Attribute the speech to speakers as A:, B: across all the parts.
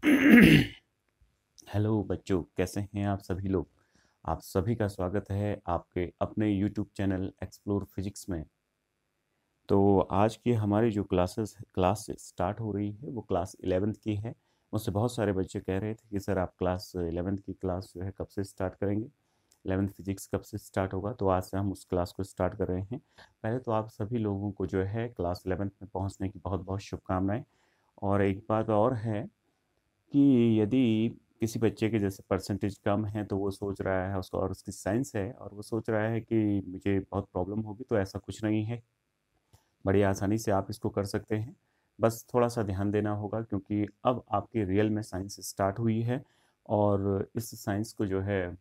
A: Hello बच्चों, कैसे हैं आप सभी लोग। आप सभी का स्वागत है आपके अपने यूट्यूब चैनल एक्सप्लोर फिजिक्स में। तो आज की हमारी जो क्लास स्टार्ट हो रही है वो क्लास 11th की है। मुझसे बहुत सारे बच्चे कह रहे थे कि सर आप क्लास 11th की क्लास जो है कब से स्टार्ट करेंगे, 11th फिजिक्स कब से स्टार्ट होगा। तो आज से हम उस क्लास को स्टार्ट कर रहे हैं। पहले तो आप सभी लोगों को जो है क्लास 11th में पहुंचने की बहुत बहुत शुभकामनाएं। और एक बात और है कि यदि किसी बच्चे के जैसे परसेंटेज कम है तो वो सोच रहा है उसको, और उसकी साइंस है और वो सोच रहा है कि मुझे बहुत प्रॉब्लम होगी, तो ऐसा कुछ नहीं है। बड़ी आसानी से आप इसको कर सकते हैं। बस थोड़ा सा ध्यान देना होगा क्योंकि अब आपकी रियल में साइंस स्टार्ट हुई है और इस साइंस को जो है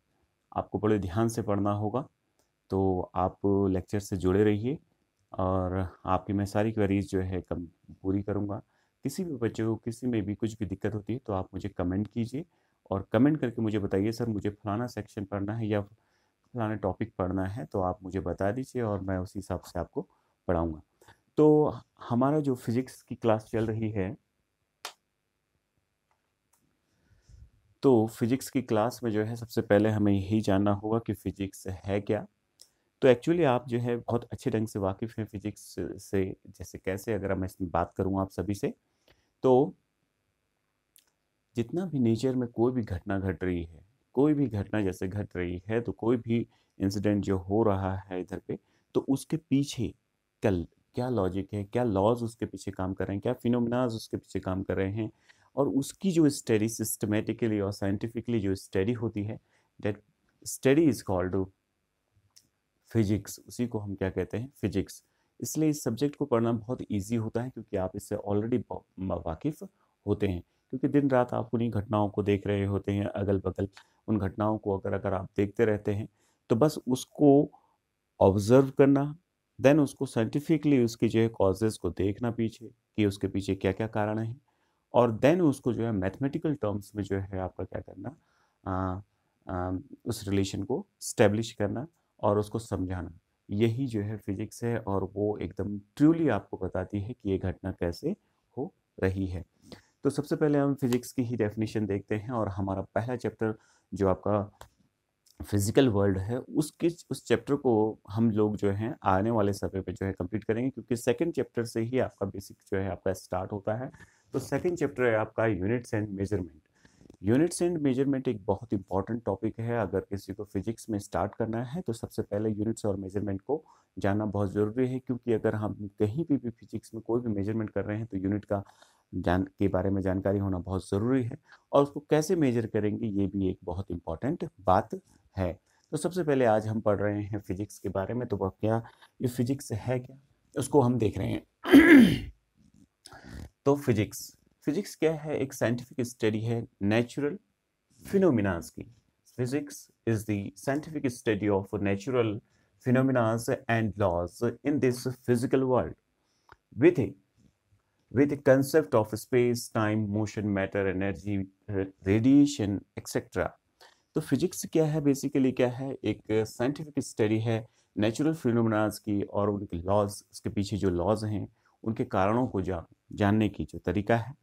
A: आपको बड़े ध्यान से पढ़ना होगा। तो आप लेक्चर से जुड़े रहिए और आपकी मैं सारी क्वेरीज जो है कम पूरी करूँगा। किसी भी बच्चे को किसी में भी कुछ भी दिक्कत होती है तो आप मुझे कमेंट कीजिए और कमेंट करके मुझे बताइए सर मुझे फलाना सेक्शन पढ़ना है या फलाना टॉपिक पढ़ना है, तो आप मुझे बता दीजिए और मैं उसी हिसाब से आपको पढ़ाऊँगा। तो हमारा जो फिजिक्स की क्लास चल रही है, तो फिजिक्स की क्लास में जो है सबसे पहले हमें यही जानना होगा कि फिजिक्स है क्या। तो एक्चुअली आप जो है बहुत अच्छे ढंग से वाकिफ़ हैं फिजिक्स से। जैसे कैसे, अगर मैं इसमें बात करूँ आप सभी से, तो जितना भी नेचर में कोई भी घटना घट रही है, कोई भी घटना जैसे घट रही है, तो कोई भी इंसिडेंट जो हो रहा है इधर पे, तो उसके पीछे क्या क्या लॉजिक है, क्या लॉज उसके पीछे काम कर रहे हैं, क्या फिनोमिनाज उसके पीछे काम कर रहे हैं, और उसकी जो स्टडी सिस्टमेटिकली और साइंटिफिकली जो स्टडी होती है, that study is called physics. उसी को हम क्या कहते हैं, फिजिक्स। इसलिए इस सब्जेक्ट को पढ़ना बहुत इजी होता है क्योंकि आप इससे ऑलरेडी वाकिफ़ होते हैं, क्योंकि दिन रात आप उन्हीं घटनाओं को देख रहे होते हैं अगल बगल। उन घटनाओं को अगर अगर आप देखते रहते हैं तो बस उसको ऑब्जर्व करना, देन उसको साइंटिफिकली उसकी जो है कॉजेज़ को देखना पीछे कि उसके पीछे क्या क्या कारण है, और देन उसको जो है मैथमेटिकल टर्म्स में जो है आपका क्या करना, आ, उस रिलेशन को स्टेब्लिश करना और उसको समझाना। यही जो है फिजिक्स है और वो एकदम ट्रूली आपको बताती है कि ये घटना कैसे हो रही है। तो सबसे पहले हम फिजिक्स की ही डेफिनेशन देखते हैं और हमारा पहला चैप्टर जो आपका फिजिकल वर्ल्ड है उसके उस चैप्टर को हम लोग जो है आने वाले समय पे जो है कंप्लीट करेंगे, क्योंकि सेकंड चैप्टर से ही आपका बेसिक जो है आपका स्टार्ट होता है। तो सेकंड चैप्टर है आपका units and measurement. Units and measurement एक बहुत इंपॉर्टेंट टॉपिक है। अगर किसी को फिजिक्स में स्टार्ट करना है तो सबसे पहले यूनिट्स और मेजरमेंट को जानना बहुत ज़रूरी है, क्योंकि अगर हम कहीं भी फिजिक्स में कोई भी मेजरमेंट कर रहे हैं तो यूनिट का जान के बारे में जानकारी होना बहुत ज़रूरी है, और उसको कैसे मेजर करेंगे ये भी एक बहुत इंपॉर्टेंट बात है। तो सबसे पहले आज हम पढ़ रहे हैं फिजिक्स के बारे में। तो वह क्या, ये फिजिक्स है क्या, उसको हम देख रहे हैं। तो फिजिक्स फिजिक्स क्या है, एक साइंटिफिक स्टडी है नेचुरल फिनोमिनास की। Physics is the scientific study of natural phenomenas and laws in this physical world with a with a concept of space time motion matter energy radiation etc। तो physics क्या है, basically क्या है, एक scientific study है natural फिनोमेनास की और उनके लॉज, उसके पीछे जो लॉज हैं उनके कारणों को जानने की जो तरीका है।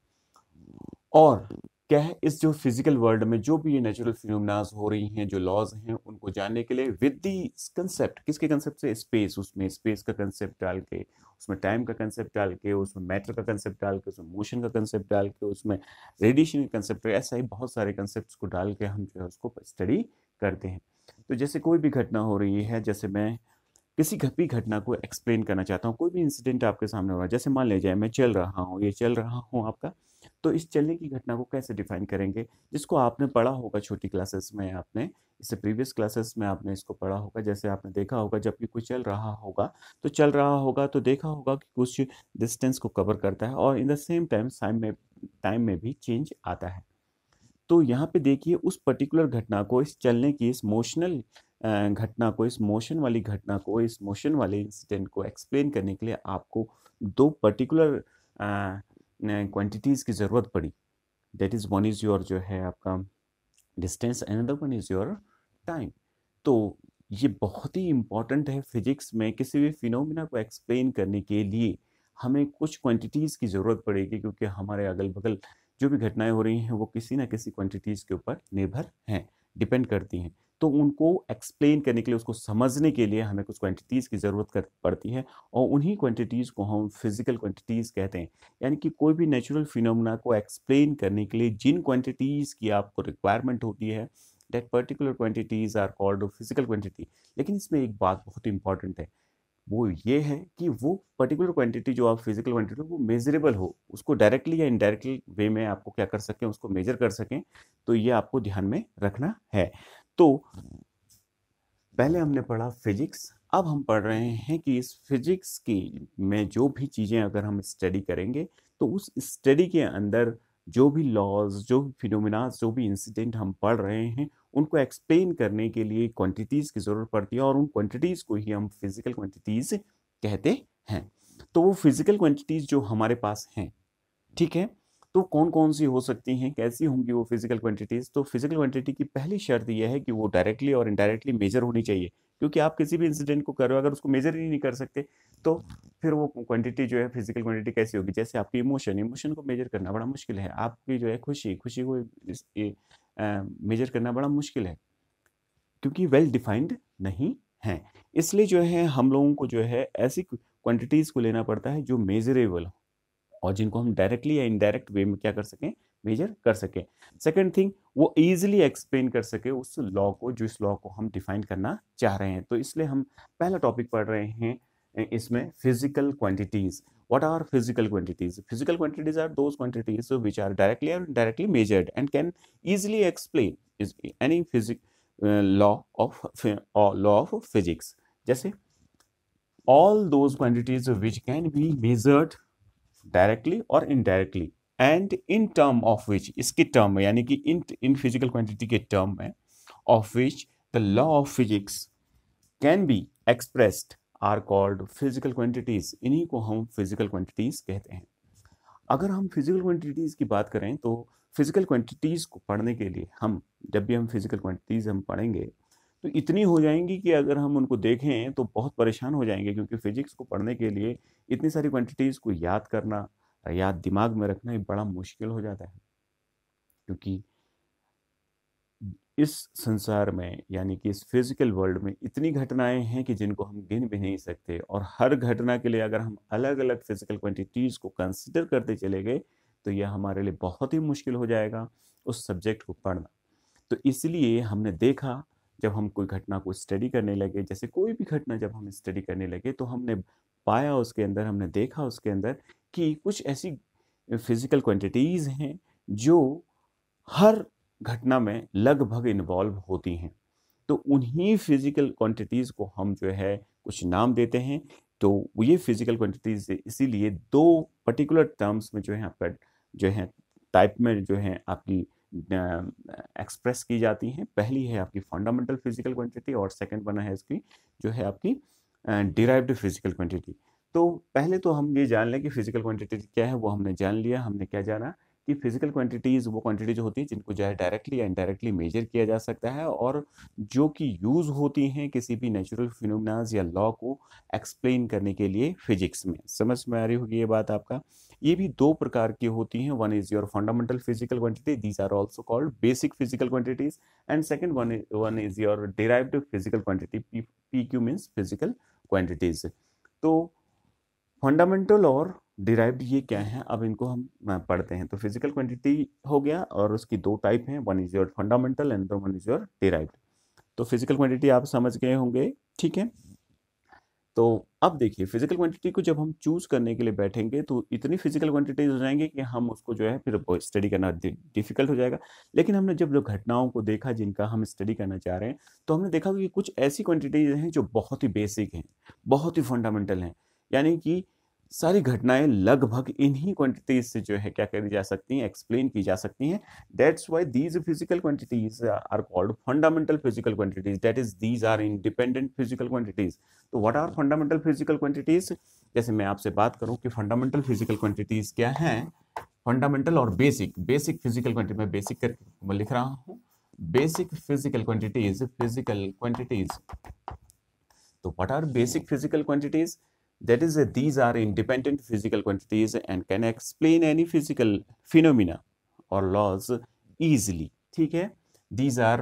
A: और क्या है, इस जो फिजिकल वर्ल्ड में जो भी ये नेचुरल फिनोमेनास हो रही हैं, जो लॉज हैं, उनको जानने के लिए विद दी कंसेप्ट, किसके कंसेप्ट से, स्पेस, उसमें स्पेस का कंसेप्ट डाल के, उसमें टाइम का कंसेप्ट डाल के, उसमें मैटर का कंसेप्ट डाल के, उसमें मोशन का कंसेप्ट डाल के, उसमें रेडिएशन का कंसेप्ट, ऐसा ही बहुत सारे कंसेप्ट को डाल के हम जो है उसको स्टडी करते हैं। तो जैसे कोई भी घटना हो रही है, जैसे मैं किसी भी घटना को एक्सप्लेन करना चाहता हूँ, कोई भी इंसिडेंट आपके सामने हो रहा है, जैसे मान लीजिए मैं चल रहा हूँ, ये चल रहा हूँ आपका, तो इस चलने की घटना को कैसे डिफाइन करेंगे, जिसको आपने पढ़ा होगा छोटी क्लासेस में, आपने इससे प्रीवियस क्लासेस में आपने इसको पढ़ा होगा। जैसे आपने देखा होगा जब भी कोई चल रहा होगा, तो चल रहा होगा तो देखा होगा कि कुछ डिस्टेंस को कवर करता है और in the same time time में भी चेंज आता है। तो यहाँ पे देखिए उस पर्टिकुलर घटना को, इस चलने की, इस मोशनल घटना को, इस मोशन वाली घटना को, इस मोशन वाले इंसिडेंट को एक्सप्लेन करने के लिए आपको दो पर्टिकुलर क्वांटिटीज़ की ज़रूरत पड़ी। That is one is your जो है आपका distance, another one is your time. तो ये बहुत ही इम्पॉर्टेंट है फिजिक्स में। किसी भी फिनोमिना को एक्सप्लेन करने के लिए हमें कुछ क्वांटिटीज़ की ज़रूरत पड़ेगी, क्योंकि हमारे अगल बगल जो भी घटनाएं हो रही हैं वो किसी ना किसी क्वांटिटीज़ के ऊपर निर्भर हैं, डिपेंड करती हैं। तो उनको एक्सप्लेन करने के लिए, उसको समझने के लिए हमें कुछ क्वांटिटीज़ की ज़रूरत पड़ती है, और उन्हीं क्वांटिटीज़ को हम फिजिकल क्वांटिटीज़ कहते हैं। यानी कि कोई भी नेचुरल फिनोमेना को एक्सप्लेन करने के लिए जिन क्वांटिटीज़ की आपको रिक्वायरमेंट होती है, that particular quantities are called physical quantity. लेकिन इसमें एक बात बहुत इंपॉर्टेंट है, वो ये है कि वो पर्टिकुलर क्वांटिटी जो आप फिजिकल क्वांटिटी वो मेजरेबल हो, उसको डायरेक्टली या इनडायरेक्टली वे में आपको क्या कर सकें, उसको मेजर कर सकें। तो ये आपको ध्यान में रखना है। तो पहले हमने पढ़ा फिजिक्स, अब हम पढ़ रहे हैं कि इस फिजिक्स की में जो भी चीज़ें अगर हम स्टडी करेंगे, तो उस स्टडी के अंदर जो भी लॉज, जो भी फिनोमिना, जो भी इंसिडेंट हम पढ़ रहे हैं, उनको एक्सप्लेन करने के लिए क्वांटिटीज़ की ज़रूरत पड़ती है, और उन क्वांटिटीज़ को ही हम फिजिकल क्वांटिटीज़ कहते हैं। तो वो फिजिकल क्वांटिटीज़ जो हमारे पास हैं, ठीक है, तो कौन कौन सी हो सकती हैं, कैसी होंगी वो फिजिकल क्वांटिटीज़? तो फिजिकल क्वांटिटी की पहली शर्त यह है कि वो डायरेक्टली और इनडायरेक्टली मेजर होनी चाहिए, क्योंकि आप किसी भी इंसिडेंट को कर रहे हो, अगर उसको मेजर ही नहीं कर सकते, तो फिर वो क्वांटिटी जो है फिजिकल क्वांटिटी कैसी होगी? जैसे आपकी इमोशन, इमोशन को मेजर करना बड़ा मुश्किल है। आपकी जो है खुशी, खुशी को मेजर करना बड़ा मुश्किल है, क्योंकि वेल डिफाइंड नहीं है। इसलिए जो है हम लोगों को जो है ऐसी क्वांटिटीज़ को लेना पड़ता है जो मेजरेबल हो, और जिनको हम डायरेक्टली या इनडायरेक्ट वे में क्या कर सकें, मेजर कर सकें। सेकंड थिंग, वो इजीली एक्सप्लेन कर सके उस लॉ को, जो इस लॉ को हम डिफाइन करना चाह रहे हैं। तो इसलिए हम पहला टॉपिक पढ़ रहे हैं इसमें, physical quantities. What are physical quantities? Physical quantities are those quantities which are directly or indirectly measured and can easily explain is any law of physics. जैसे all those quantities which can be measured directly और indirectly, and in term of which, इसके term में, यानी कि in physical quantity के term में, of which the law of physics can be expressed are called physical quantities. इन्हीं को हम फिजिकल क्वांटिटीज कहते हैं। अगर हम फिजिकल क्वांटिटीज की बात करें, तो फिजिकल क्वांटिटीज को पढ़ने के लिए हम, जब भी हम फिजिकल क्वांटिटीज हम पढ़ेंगे, तो इतनी हो जाएंगी कि अगर हम उनको देखें तो बहुत परेशान हो जाएंगे, क्योंकि फिजिक्स को पढ़ने के लिए इतनी सारी क्वांटिटीज़ को याद करना, याद दिमाग में रखना, ये बड़ा मुश्किल हो जाता है। क्योंकि इस संसार में, यानी कि इस फिजिकल वर्ल्ड में, इतनी घटनाएं हैं कि जिनको हम गिन भी नहीं सकते, और हर घटना के लिए अगर हम अलग अलग फिजिकल क्वांटिटीज़ को कंसिडर करते चले गए, तो यह हमारे लिए बहुत ही मुश्किल हो जाएगा उस सब्जेक्ट को पढ़ना। तो इसलिए हमने देखा, जब हम कोई घटना को स्टडी करने लगे, जैसे कोई भी घटना जब हम स्टडी करने लगे, तो हमने पाया उसके अंदर, हमने देखा उसके अंदर कि कुछ ऐसी फिजिकल क्वांटिटीज़ हैं जो हर घटना में लगभग इन्वॉल्व होती हैं। तो उन्हीं फिजिकल क्वांटिटीज़ को हम जो है कुछ नाम देते हैं। तो ये फिजिकल क्वांटिटीज़ इसीलिए दो पर्टिकुलर टर्म्स में जो है आपका, जो है टाइप में जो है आपकी एक्सप्रेस की जाती हैं। पहली है आपकी फंडामेंटल फिजिकल क्वांटिटी, और सेकंड वन है इसकी जो है आपकी डिराइव्ड फिजिकल क्वांटिटी। तो पहले तो हम ये जान लें कि फिजिकल क्वांटिटी क्या है, वो हमने जान लिया। हमने क्या जाना कि फिजिकल क्वांटिटीज़ वो क्वांटिटी जो होती है जिनको जो है डायरेक्टली या इनडायरेक्टली मेजर किया जा सकता है, और जो कि यूज़ होती हैं किसी भी नेचुरल फिनोमेनाज या लॉ को एक्सप्लेन करने के लिए फिजिक्स में। समझ में आ रही होगी ये बात आपका। ये भी दो प्रकार की होती हैं। One is your fundamental physical quantity, these are also called basic physical quantities, and second one is your derived physical quantity, P Q means physical quantities. तो फंडामेंटल और डिराइव्ड ये क्या है, अब इनको हम पढ़ते हैं। तो फिजिकल क्वांटिटी हो गया, और उसकी दो टाइप हैं, one is your fundamental and one is your derived. तो फिजिकल क्वांटिटी आप समझ गए होंगे, ठीक है। तो अब देखिए, फिजिकल क्वांटिटी को जब हम चूज करने के लिए बैठेंगे, तो इतनी फिजिकल क्वांटिटीज हो जाएंगे कि हम उसको जो है फिर स्टडी करना डिफिकल्ट हो जाएगा। लेकिन हमने जब जो घटनाओं को देखा जिनका हम स्टडी करना चाह रहे हैं, तो हमने देखा कि कुछ ऐसी क्वांटिटीज हैं जो बहुत ही बेसिक हैं, बहुत ही फंडामेंटल हैं। यानी कि सारी घटनाएं लगभग इन्हीं क्वांटिटीज से जो है क्या करी जा सकती हैं, एक्सप्लेन की जा सकती हैं। That's why these physical quantities are called fundamental physical quantities, that is these are independent physical quantities. तो what are fundamental physical quantities? जैसे मैं आपसे बात करूं कि फंडामेंटल फिजिकल क्वांटिटीज क्या हैं, फंडामेंटल और बेसिक। बेसिक फिजिकल क्वांटिटी, मैं बेसिक करके लिख रहा हूं, basic physical quantities, physical quantities. तो what are basic physical quantities? That is, these are independent physical quantities and can explain any physical phenomena और लॉज easily, ठीक है। these are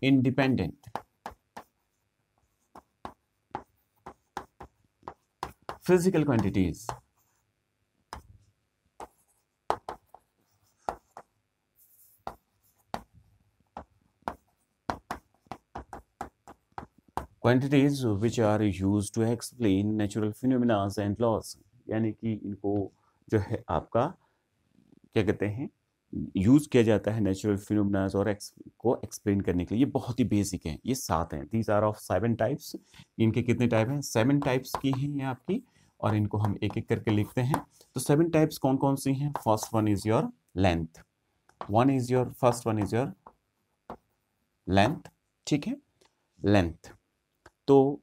A: independent physical quantities. Quantities which are used to explain natural phenomena and laws, यानी कि इनको जो है आपका क्या कहते हैं, यूज किया जाता है नेचुरल फिनोमेना और को एक्सप्लेन करने के लिए। ये बहुत ही बेसिक है, ये 7 हैं। These are of 7 types. इनके कितने टाइप हैं? 7 टाइप्स की हैं ये आपकी, और इनको हम एक एक करके लिखते हैं। तो 7 टाइप्स कौन कौन सी हैं? First one is your length, first one is your length, ठीक है, लेंथ। तो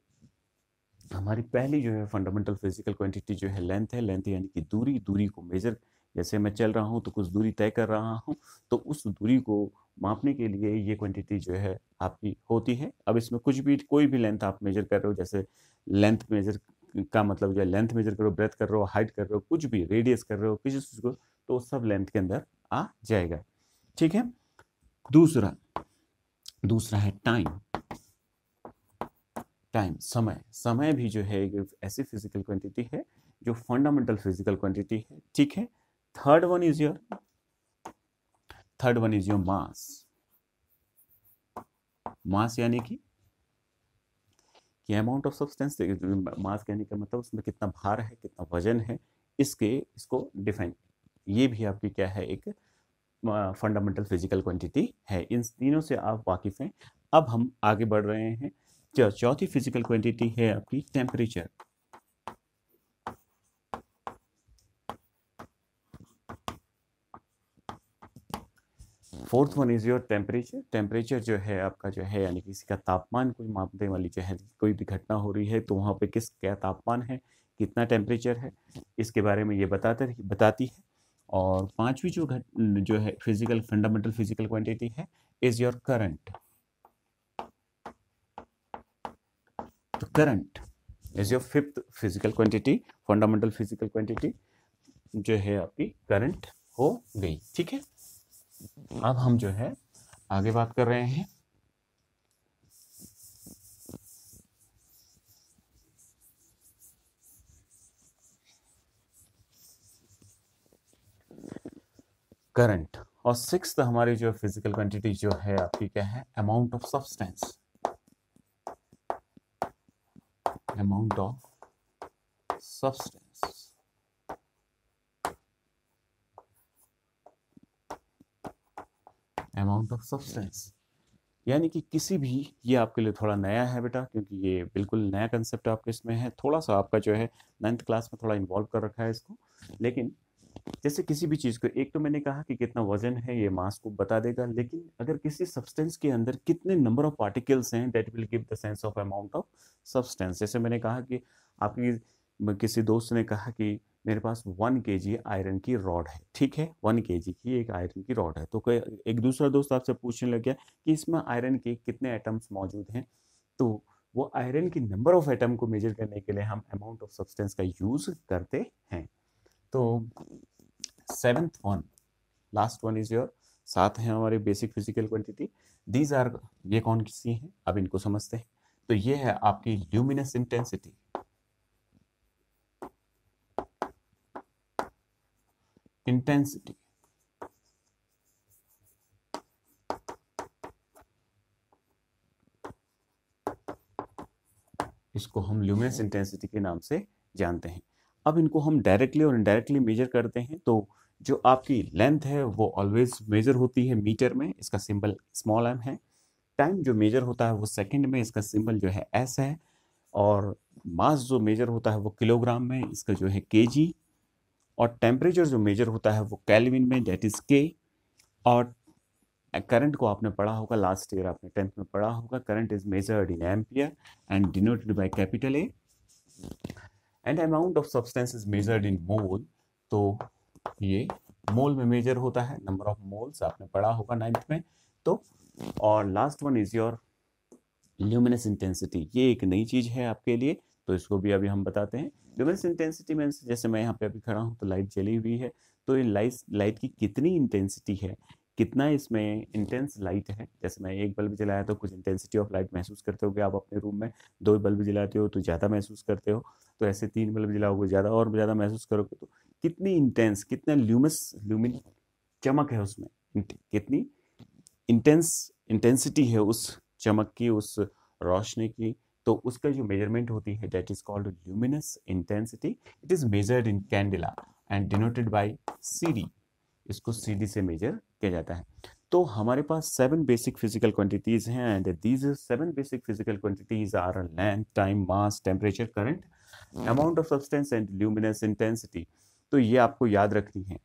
A: हमारी पहली जो है फंडामेंटल फिजिकल क्वांटिटी जो है लेंथ है। लेंथ यानी कि दूरी, दूरी को मेजर, जैसे मैं चल रहा हूँ तो कुछ दूरी तय कर रहा हूँ, तो उस दूरी को मापने के लिए ये क्वांटिटी जो है आपकी होती है। अब इसमें कुछ भी, कोई भी लेंथ आप मेजर कर रहे हो, जैसे लेंथ मेजर का मतलब जो है लेंथ मेजर कर रहे हो, ब्रेथ कर रहे हो, हाइट कर रहे हो, कुछ भी रेडियस कर रहे हो, किसी चीज को, तो सब लेंथ के अंदर आ जाएगा, ठीक है। दूसरा है टाइम। समय, समय भी जो है एक ऐसी फिजिकल क्वांटिटी है जो फंडामेंटल फिजिकल क्वांटिटी है, ठीक है। Third one is your mass. Mass यानी कि अमाउंट ऑफ सब्सटेंस। मास कहने का मतलब उसमें कितना भार है, कितना वजन है, इसको डिफाइन, ये भी आपकी क्या है, एक फंडामेंटल फिजिकल क्वांटिटी है। इन तीनों से आप वाकिफ हैं। अब हम आगे बढ़ रहे हैं। चौथी फिजिकल क्वांटिटी है आपकी temperature. Fourth one is your temperature. Temperature जो है आपका जो है यानी किसी का तापमान कोई मापने वाली जो है, कोई भी घटना हो रही है तो वहाँ पे क्या तापमान है, कितना टेम्परेचर है, इसके बारे में ये बताती है। और पांचवी जो है फिजिकल फंडामेंटल फिजिकल क्वांटिटी है इज योर करंट। तो current is your fifth physical quantity, fundamental physical quantity जो है आपकी करंट हो गई, ठीक है। अब हम जो है आगे बात कर रहे हैं करंट। और सिक्स्थ हमारी जो फिजिकल क्वांटिटी जो है आपकी क्या है? Amount of substance. Amount of substance, amount of substance यानी कि किसी भी, ये आपके लिए थोड़ा नया है बेटा, क्योंकि ये बिल्कुल नया कंसेप्ट आपके इसमें है। थोड़ा सा आपका जो है 9th क्लास में थोड़ा इन्वॉल्व कर रखा है इसको, लेकिन जैसे किसी भी चीज को, एक तो मैंने कहा कि कितना वजन है ये मास को बता देगा, लेकिन अगर किसी सब्सटेंस के अंदर कितने नंबर ऑफ पार्टिकल्स हैं, that will give the sense of amount of substance. जैसे मैंने कहा कि आपकी किसी दोस्त ने कहा कि मेरे पास 1 kg आयरन की रॉड है, ठीक है, 1 kg की एक आयरन की रॉड है। तो कोई एक दूसरा दोस्त आपसे पूछने लग गया कि इसमें आयरन के कितने एटम्स मौजूद हैं। तो वो आयरन की नंबर ऑफ एटम को मेजर करने के लिए हम अमाउंट ऑफ सब्सटेंस का यूज करते हैं। तो 7th one, last one is your, 7 है हमारे basic physical quantity. These are, ये कौन सी हैं, अब इनको समझते हैं। तो ये है आपकी ल्यूमिनस इंटेंसिटी। इंटेंसिटी, इसको हम ल्यूमिनस इंटेंसिटी के नाम से जानते हैं। अब इनको हम डायरेक्टली और इनडायरेक्टली मेजर करते हैं। तो जो आपकी लेंथ है वो ऑलवेज मेजर होती है मीटर में, इसका सिंबल स्मॉल m है। टाइम जो मेजर होता है वो सेकंड में, इसका सिंबल जो है s है। और मास जो मेजर होता है वो किलोग्राम में, इसका जो है kg। और टेम्परेचर जो मेजर होता है वो केल्विन में, दैट इज K। और करंट को आपने पढ़ा होगा, लास्ट ईयर आपने 10th में पढ़ा होगा, current is measured in ampere and denoted by capital A। And amount of substance is measured in mole. तो ये मोल में मेजर होता है, नंबर ऑफ मोल्स आपने पढ़ा होगा 9th में। तो और last one is your luminous intensity. ये एक नई चीज है आपके लिए, तो इसको भी अभी हम बताते हैं। ल्यूमिनस इंटेंसिटी में जैसे मैं यहाँ पे अभी खड़ा हूँ तो लाइट जली हुई है, तो ये लाइट की कितनी इंटेंसिटी है, कितना इसमें इंटेंस लाइट है। जैसे मैं एक बल्ब जलाया तो कुछ इंटेंसिटी ऑफ लाइट महसूस करते हो कि आप अपने रूम में, 2 बल्ब जलाते हो तो ज़्यादा महसूस करते हो, तो ऐसे 3 बल्ब जलाओगे ज़्यादा और ज़्यादा महसूस करोगे। तो कितनी इंटेंस, कितना ल्यूमिन चमक है उसमें, कितनी इंटेंसिटी है उस चमक की, उस रोशनी की, तो उसका जो मेजरमेंट होती है that is called luminous intensity. It is measured in candela and denoted by CD. इसको सीडी से मेजर किया जाता है। तो हमारे पास 7 बेसिक फिजिकल क्वांटिटीज हैं and these 7 basic physical quantities are length, time, mass, temperature, current, amount of substance and luminous intensity. तो ये आपको याद रखनी है।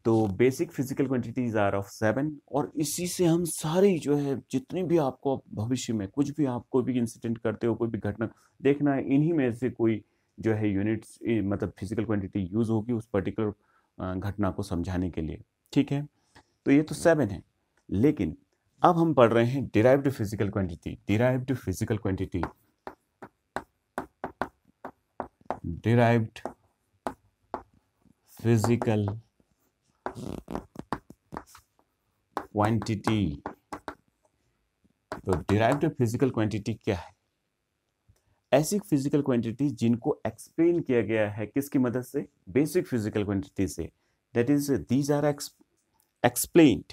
A: तो basic physical quantities are of 7, और इसी से हम सारी जो है जितनी भी आपको भविष्य में कुछ भी आप कोई भी इंसिडेंट करते हो, कोई भी घटना देखना है, इन्हीं में से कोई जो है यूनिट्स मतलब फिजिकल क्वांटिटी यूज होगी उस पर्टिकुलर घटना को समझाने के लिए। ठीक है, तो ये तो 7 है। लेकिन अब हम पढ़ रहे हैं derived physical quantity. Derived physical quantity, derived physical quantity. तो डिराइव्ड फिजिकल क्वांटिटी क्या है? ऐसी फिजिकल क्वांटिटी जिनको एक्सप्लेन किया गया है किसकी मदद से? बेसिक फिजिकल क्वांटिटी से। That is these are explained,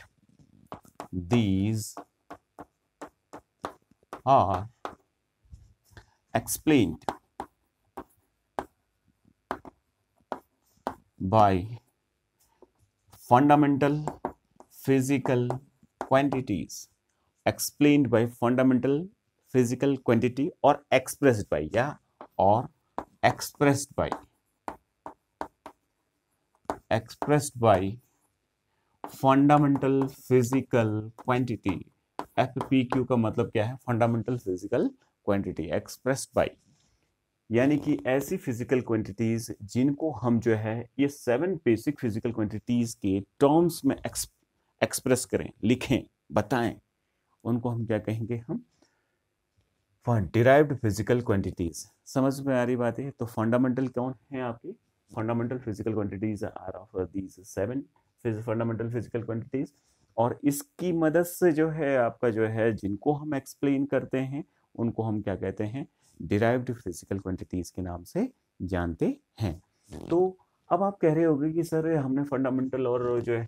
A: these are explained by fundamental physical quantities, explained by fundamental physical quantity or expressed by, yeah, or expressed by fundamental physical quantity. FPQ का मतलब क्या है? Fundamental physical quantity expressed by, यानी कि ऐसी physical quantities जिनको हम जो है ये 7 बेसिक फिजिकल क्वांटिटीज के टर्म्स में एक्सप्रेस करें, लिखें, बताएं, उनको हम क्या कहेंगे? हम डिराइव्ड फिजिकल क्वांटिटीज। समझ में आ रही बात है? तो फंडामेंटल कौन है आपकी? Fundamental physical quantities are of these 7 fundamental physical quantities, और इसकी मदद से जो है आपका जो है जिनको हम एक्सप्लेन करते हैं उनको हम क्या कहते हैं? डिराइव्ड फिजिकल क्वांटिटीज के नाम से जानते हैं। तो अब आप कह रहे होंगे कि सर हमने फंडामेंटल और जो है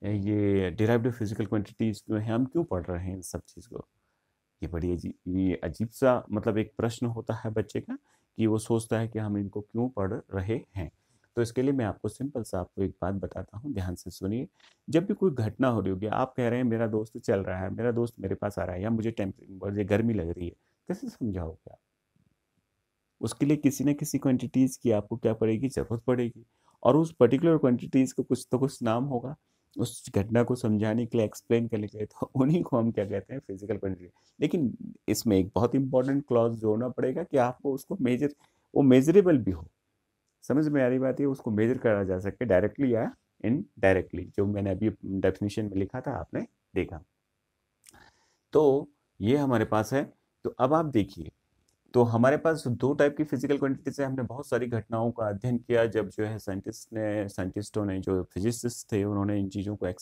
A: ये डिराइव्ड फिजिकल क्वांटिटीज जो है हम क्यों पढ़ रहे हैं इन सब चीज़ को? ये अजीब सा मतलब एक प्रश्न होता है बच्चे का कि वो सोचता है कि हम इनको क्यों पढ़ रहे हैं। तो इसके लिए मैं आपको सिंपल सा आपको एक बात बताता हूँ, ध्यान से सुनिए। जब भी कोई घटना हो रही होगी, आप कह रहे हैं मेरा दोस्त चल रहा है, मेरा दोस्त मेरे पास आ रहा है, या मुझे गर्मी लग रही है, कैसे समझाओगे आप? उसके लिए किसी न किसी क्वांटिटीज की आपको क्या पड़ेगी? जरूरत पड़ेगी, और उस पर्टिकुलर क्वांटिटीज का कुछ तो कुछ नाम होगा उस घटना को समझाने के लिए, एक्सप्लेन करने के लिए। तो उन्हीं को हम क्या कहते हैं? Physical quantity. लेकिन इसमें एक बहुत इंपॉर्टेंट क्लॉज जोड़ना पड़ेगा कि आपको उसको वो मेजरेबल भी हो। समझ में आ रही बात है? उसको मेजर करा जा सके डायरेक्टली या इनडायरेक्टली, जो मैंने अभी डेफिनेशन में लिखा था आपने देखा। तो ये हमारे पास है। तो अब आप देखिए, तो हमारे पास 2 टाइप की फिजिकल क्वांटिटीज है। हमने बहुत सारी घटनाओं का अध्ययन किया जब जो है साइंटिस्टों ने, जो फिजिसिस्ट थे, उन्होंने इन चीज़ों को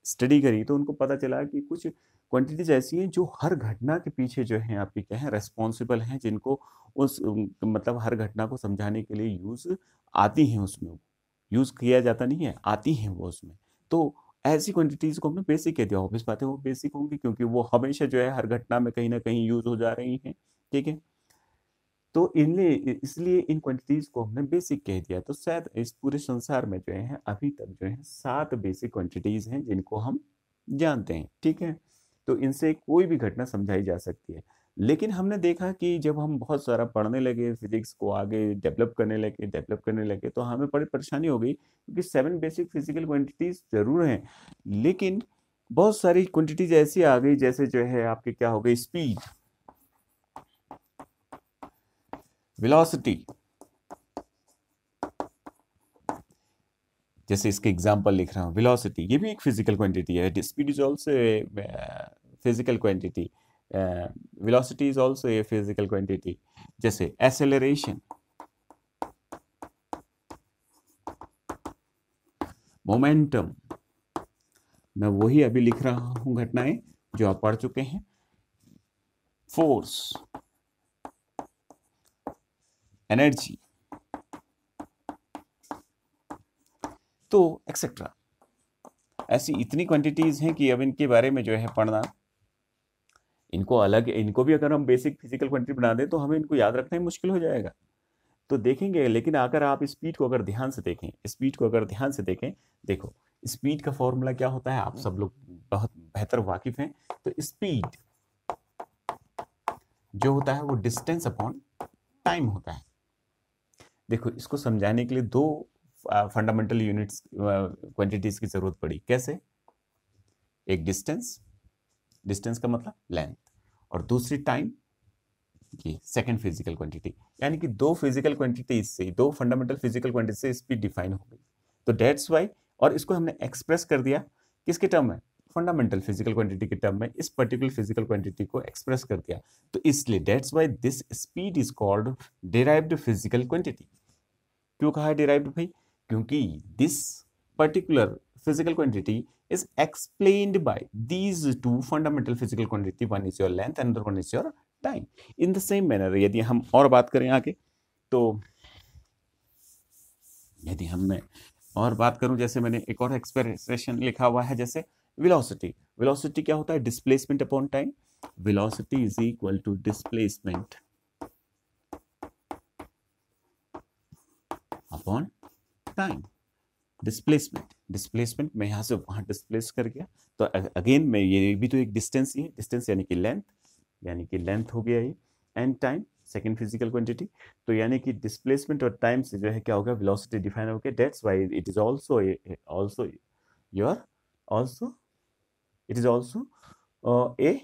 A: स्टडी करी, तो उनको पता चला कि कुछ क्वांटिटीज ऐसी हैं जो हर घटना के पीछे जो है आपकी क्या है? रेस्पॉन्सिबल हैं, जिनको मतलब हर घटना को समझाने के लिए यूज आती हैं, उसमें यूज किया जाता नहीं है, आती हैं वो उसमें। तो ऐसी क्वांटिटीज को हमने बेसिक कह दिया। ऑब्वियस बात है वो बेसिक होंगी क्योंकि वो हमेशा जो है हर घटना में कहीं ना कहीं यूज हो जा रही हैं। ठीक है, तो इसलिए इन क्वांटिटीज को हमने बेसिक कह दिया। तो शायद इस पूरे संसार में जो है अभी तक जो है 7 बेसिक क्वांटिटीज हैं जिनको हम जानते हैं। ठीक है, तो इनसे कोई भी घटना समझाई जा सकती है। लेकिन हमने देखा कि जब हम बहुत सारा पढ़ने लगे, फिजिक्स को आगे डेवलप करने लगे, तो हमें बड़ी परेशानी हो गई क्योंकि 7 बेसिक फिजिकल क्वांटिटीज जरूर हैं, लेकिन बहुत सारी क्वांटिटीज ऐसी आ गई, जैसे जो है आपके क्या हो गई? Speed, velocity. जैसे इसके एग्जांपल लिख रहा हूँ, वेलोसिटी ये भी एक फिजिकल क्वांटिटी है। Speed is also physical quantity. Velocity is also a physical quantity. जैसे एक्सेलरेशन, मोमेंटम, मैं वही अभी लिख रहा हूं घटनाएं जो आप पढ़ चुके हैं। फोर्स, एनर्जी, तो एक्सेट्रा। ऐसी इतनी क्वांटिटीज हैं कि अब इनके बारे में जो है पढ़ना, इनको अलग, इनको भी अगर हम बेसिक फिजिकल क्वांटिटी बना दें तो हमें इनको याद रखना ही मुश्किल हो जाएगा। तो देखेंगे, लेकिन अगर आप स्पीड को अगर ध्यान से देखें, स्पीड को अगर ध्यान से देखें, देखो स्पीड का फॉर्मूला क्या होता है, आप सब लोग बहुत बेहतर वाकिफ हैं। तो स्पीड जो होता है वो डिस्टेंस अपॉन टाइम होता है। देखो इसको समझाने के लिए दो फंडामेंटल यूनिट्स क्वांटिटीज की जरूरत पड़ी। कैसे? एक डिस्टेंस, डिस्टेंस का मतलब लेंथ, और दूसरी टाइम की सेकंड फिजिकल क्वांटिटी। यानी कि दो फिजिकल क्वांटिटीज से, दो फंडामेंटल फिजिकल क्वांटिटी से स्पीड डिफाइन हो गई। तो दैट्स वाई, और इसको हमने एक्सप्रेस कर दिया किसके टर्म में? फंडामेंटल फिजिकल क्वांटिटी के टर्म में इस पर्टिकुलर फिजिकल क्वांटिटी को एक्सप्रेस कर दिया। तो इसलिए that's why this speed is called derived physical quantity. क्यों कहा है डिराइव्ड भाई? क्योंकि this particular physical quantity is explained by these two fundamental physical quantity, one is your length and another one is your time. In the same manner, यदि हम और बात करें आगे, तो यदि मैं और बात करूं, जैसे मैंने एक और एक्सप्रेशन लिखा हुआ है, जैसे वेलोसिटी। वेलोसिटी क्या होता है? Displacement upon time. Velocity is equal to displacement upon time. Displacement मैं यहां से वहां डिस्प्लेस कर गया, तो अगेन मैं, ये भी तो एक डिस्टेंस ही है, डिस्टेंस यानी कि लेंथ हो गया ये, and time second physical quantity. तो यानी कि डिस्प्लेसमेंट और टाइम से जो है क्या होगा, वेलोसिटी डिफाइन हो गया। That's why it is also a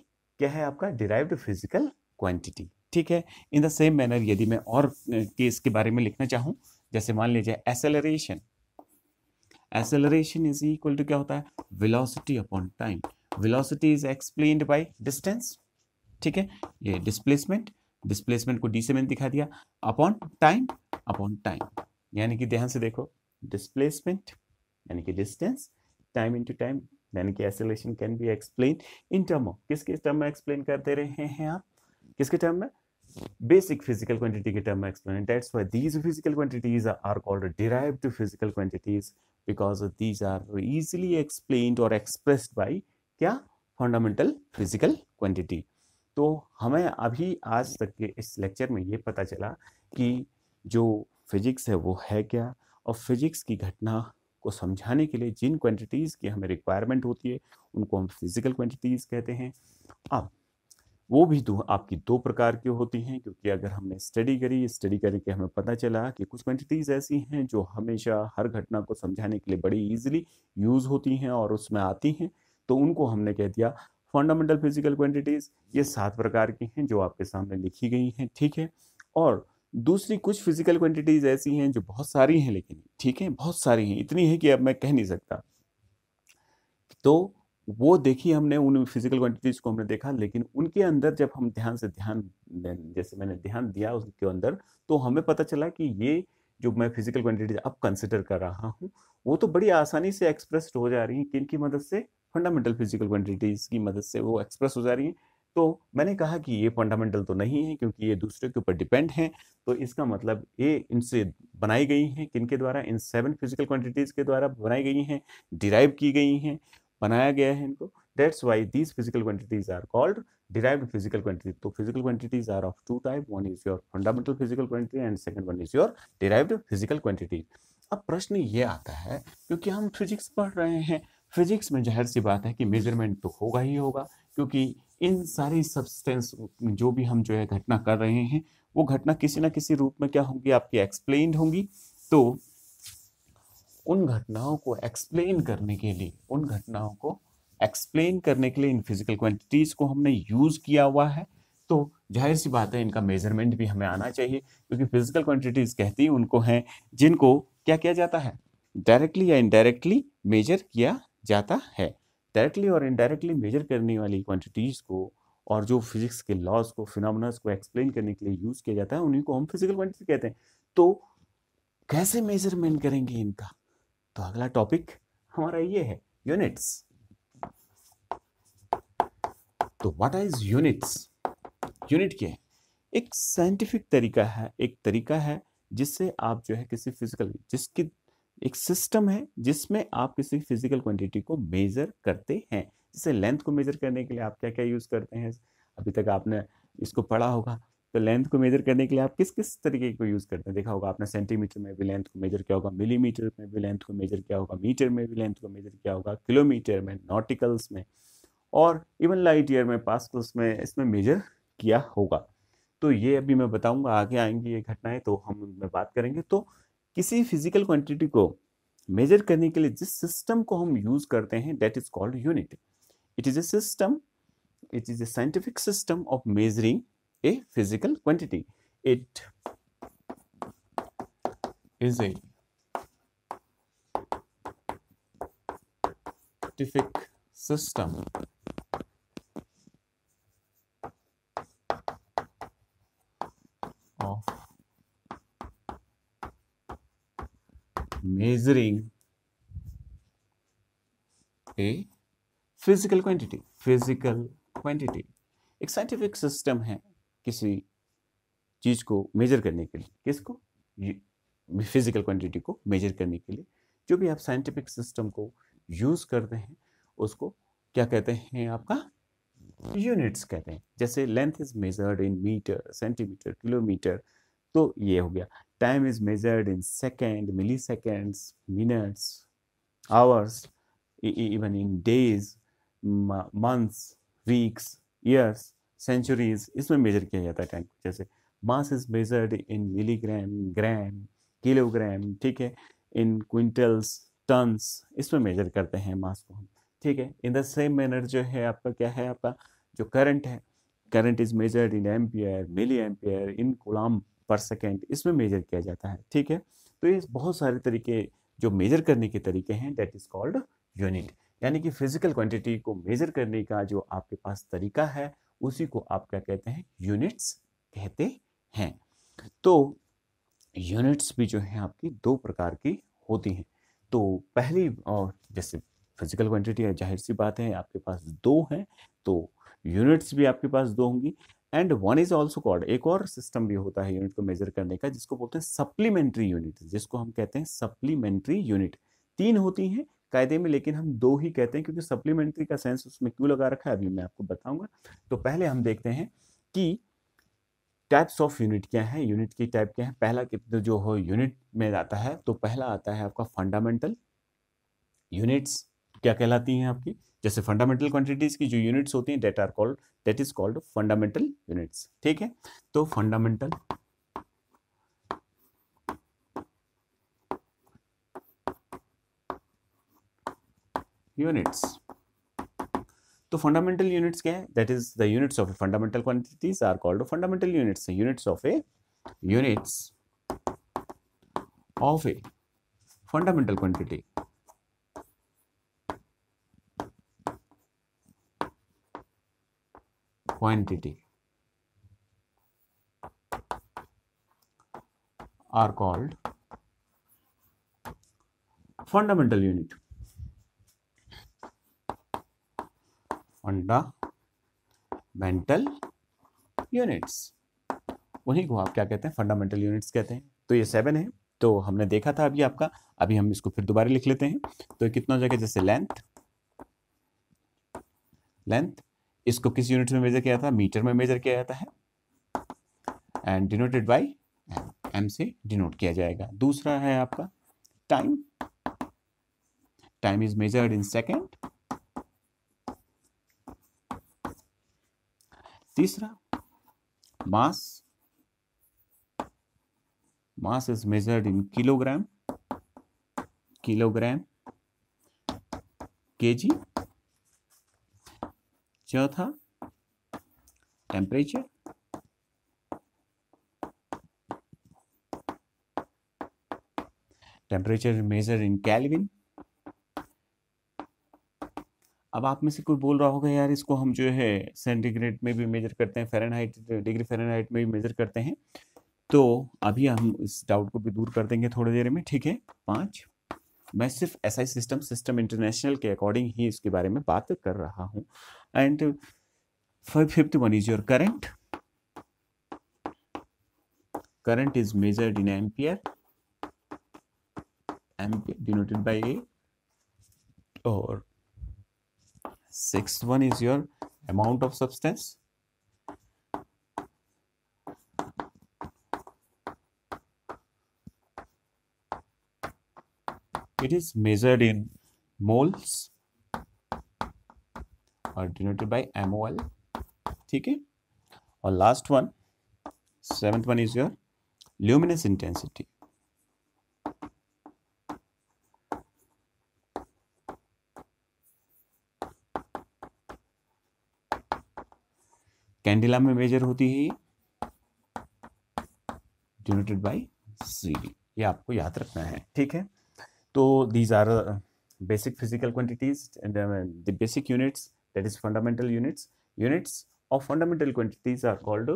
A: क्या है आपका, डिराइव्ड फिजिकल क्वांटिटी। ठीक है। इन द सेम मैनर यदि मैं और केस के बारे में लिखना चाहूं, जैसे मान लीजिए acceleration. Acceleration is equal to क्या होता है? Velocity upon time. Velocity is explained by distance. ठीक है, ये डिस्प्लेसमेंट को डी से मैंने दिखा दिया, अपॉन टाइम। यानी कि ध्यान से देखो, डिस्प्लेसमेंट यानी कि डिस्टेंस, टाइम इनटू टाइम, यानी कि acceleration can be explain in term of, किसके टर्म में एक्सप्लेन करते रहे हैं आप? किसके टर्म में? basic physical quantity के term में explain. That's why these physical quantities are called derived physical quantities, because these are easily explained or expressed by क्या? fundamental physical quantity. तो हमें अभी आज तक के इस लेक्चर में ये पता चला कि जो फिजिक्स है वो है क्या, और फिजिक्स की घटना को समझाने के लिए जिन क्वांटिटीज़ की हमें रिक्वायरमेंट होती है उनको हम फिजिकल क्वांटिटीज़ कहते हैं। अब वो भी आपकी दो प्रकार की होती हैं, क्योंकि अगर हमने स्टडी करके हमें पता चला कि कुछ क्वांटिटीज़ ऐसी हैं जो हमेशा हर घटना को समझाने के लिए बड़ी ईजिली यूज़ होती हैं और उसमें आती हैं, तो उनको हमने कह दिया फंडामेंटल फिजिकल क्वांटिटीज़। ये 7 प्रकार की हैं जो आपके सामने लिखी गई हैं। ठीक है। और दूसरी कुछ फिजिकल क्वांटिटीज़ ऐसी हैं जो बहुत सारी हैं, लेकिन ठीक है बहुत सारी हैं, इतनी है कि अब मैं कह नहीं सकता। तो वो देखी हमने, उन फिजिकल क्वांटिटीज को हमने देखा, लेकिन उनके अंदर जब हम जैसे मैंने ध्यान दिया उसके अंदर, तो हमें पता चला कि ये जो मैं फिजिकल क्वांटिटीज अब कंसिडर कर रहा हूँ वो तो बड़ी आसानी से एक्सप्रेस हो जा रही हैं। किन मदद से? फंडामेंटल फिजिकल क्वांटिटीज की मदद से वो एक्सप्रेस हो जा रही हैं। तो मैंने कहा कि ये फंडामेंटल तो नहीं है, क्योंकि ये दूसरे के ऊपर डिपेंड हैं। तो इसका मतलब ये इनसे बनाई गई हैं, किनके द्वारा? इन 7 फिजिकल क्वांटिटीज के द्वारा बनाई गई हैं, डिराइव की गई हैं, बनाया गया है इनको। That's why these physical quantities are called derived physical quantities. तो physical quantities are of two type. One is your fundamental physical quantity and second one is your derived physical quantity. अब प्रश्न ये आता है, क्योंकि हम फिजिक्स पढ़ रहे हैं, फिजिक्स में जाहिर सी बात है कि मेजरमेंट तो होगा ही होगा, क्योंकि इन सारी सब्सटेंस जो भी हम जो है घटना कर रहे हैं, वो घटना किसी ना किसी रूप में क्या होंगी? आपकी एक्सप्लेन्ड होंगी। तो उन घटनाओं को एक्सप्लेन करने के लिए इन फिजिकल क्वांटिटीज को हमने यूज किया हुआ है। तो जाहिर सी बात है इनका मेजरमेंट भी हमें आना चाहिए, क्योंकि फिजिकल क्वांटिटीज कहती उनको हैं जिनको क्या किया जाता है? डायरेक्टली या इनडायरेक्टली मेजर किया जाता है। डायरेक्टली और इनडायरेक्टली मेजर करने वाली क्वांटिटीज को और जो फिजिक्स के लॉज को, फिनोमेना को एक्सप्लेन करने के लिए यूज किया जाता है, उन्हीं को हम फिजिकल क्वांटिटी कहते हैं। तो कैसे मेजरमेंट करेंगे इनका? तो अगला टॉपिक हमारा ये है यूनिट्स। तो व्हाट इज यूनिट्स? यूनिट क्या है? एक साइंटिफिक तरीका है, एक तरीका है जिससे आप जो है किसी फिजिकल, जिसकी एक सिस्टम है जिसमें आप किसी फिजिकल क्वांटिटी को मेजर करते हैं। जैसे लेंथ को मेजर करने के लिए आप क्या क्या यूज करते हैं? अभी तक आपने इसको पढ़ा होगा। तो लेंथ को मेजर करने के लिए आप किस किस तरीके को यूज करते हैं? देखा होगा आपने, सेंटीमीटर में भी लेंथ को मेजर किया होगा, मिलीमीटर में भी लेंथ को मेजर किया होगा, मीटर में भी लेंथ को मेजर किया होगा, किलोमीटर में, नॉटिकल्स में, और इवन लाइट ईयर में, पास्कल्स में, इसमें मेजर किया होगा। तो ये अभी मैं बताऊंगा, आगे आएंगी ये घटनाएं तो हम उनमें बात करेंगे। तो किसी फिजिकल क्वांटिटी को मेजर करने के लिए जिस सिस्टम को हम यूज करते हैं, that is called unit. It is a system, it is a scientific system of measuring a physical quantity. It is a scientific system of measuring a physical quantity. Physical quantity एक scientific system है किसी चीज को measure करने के लिए। किसको? Physical quantity को मेजर करने के लिए जो भी आप साइंटिफिक सिस्टम को यूज करते हैं उसको क्या कहते हैं? आपका यूनिट्स कहते हैं। जैसे length is measured in metre, centimetre, kilometre, तो ये हो गया। Time is measured in second, milliseconds, minutes, hours, even in days, months, weeks, years, centuries, इसमें मेजर किया जाता है टाइम। जैसे mass is measured in milligram, gram, kilogram, ठीक है, इन क्विंटल्स, टन्स, इसमें मेजर करते हैं मास को हम, ठीक है। इन द सेम मैनर जो है आपका क्या है, आपका जो करंट है, current is measured in ampere, milliampere, in coulomb per second, इसमें मेजर किया जाता है, ठीक है। तो ये बहुत सारे तरीके जो मेजर करने के तरीके हैं, दैट इज कॉल्ड यूनिट। यानी कि फिजिकल क्वांटिटी को मेजर करने का जो आपके पास तरीका है उसी को आप क्या कहते हैं? यूनिट्स कहते हैं। तो यूनिट्स भी जो है आपकी दो प्रकार की होती हैं। तो पहली, और जैसे फिजिकल क्वांटिटी है, जाहिर सी बात है आपके पास दो हैं, तो यूनिट्स भी आपके पास दो होंगी। And one is also called, एक और सिस्टम भी होता है यूनिट को मेजर करने का, जिसको बोलते हैं सप्लीमेंट्री यूनिट, जिसको हम कहते हैं सप्लीमेंट्री यूनिट। तीन होती हैं कायदे में, लेकिन हम दो ही कहते हैं क्योंकि सप्लीमेंट्री का सेंस उसमें क्यों लगा रखा है अभी मैं आपको बताऊंगा। तो पहले हम देखते हैं कि टाइप्स ऑफ यूनिट क्या है, यूनिट की टाइप क्या है। पहला जो हो यूनिट में आता है, तो पहला आता है आपका फंडामेंटल यूनिट्स। क्या कहलाती हैं आपकी? जैसे फंडामेंटल क्वांटिटीज की जो यूनिट्स होती हैं, that is called fundamental units, ठीक है। तो फंडामेंटल यूनिट्स, तो फंडामेंटल यूनिट्स क्या है? That is the units of fundamental quantities are called fundamental units. Units of a fundamental quantity are called fundamental unit. Fundamental units, उन्हीं को आप क्या कहते हैं? फंडामेंटल यूनिट्स कहते हैं। तो ये 7 है, तो हमने देखा था अभी आपका, अभी हम इसको फिर दोबारा लिख लेते हैं। तो कितना हो जाएगा? जैसे लेंथ, इसको किस यूनिट में मेजर किया था? मीटर में मेजर किया जाता है, एंड डिनोटेड बाय एम से डिनोट किया जाएगा। दूसरा है आपका time, time is measured in second. तीसरा mass is measured in kilogram, KG. चौथा टेम्परेचर, मेजर्ड इन केल्विन। अब आप में से कोई बोल रहा होगा यार इसको हम जो है सेंटीग्रेड में भी मेजर करते हैं, फ़ारेनहाइट डिग्री फ़ारेनहाइट में भी मेजर करते हैं। तो अभी हम इस डाउट को भी दूर कर देंगे थोड़ी देर में, ठीक है। 5, मैं सिर्फ एसआई सिस्टम इंटरनेशनल के अकॉर्डिंग ही इसके बारे में बात कर रहा हूँ। And fifth one is your current. Current is measured in ampere, ampere denoted by A. और sixth one is your amount of substance. It is measured in moles or denoted by mol, ठीक है। और last one, seventh one is your luminous intensity. Candela में measure होती है denoted by CD, ये आपको याद रखना है, ठीक है। तो these are basic physical quantities and the basic units, that is fundamental units. Units of fundamental quantities are called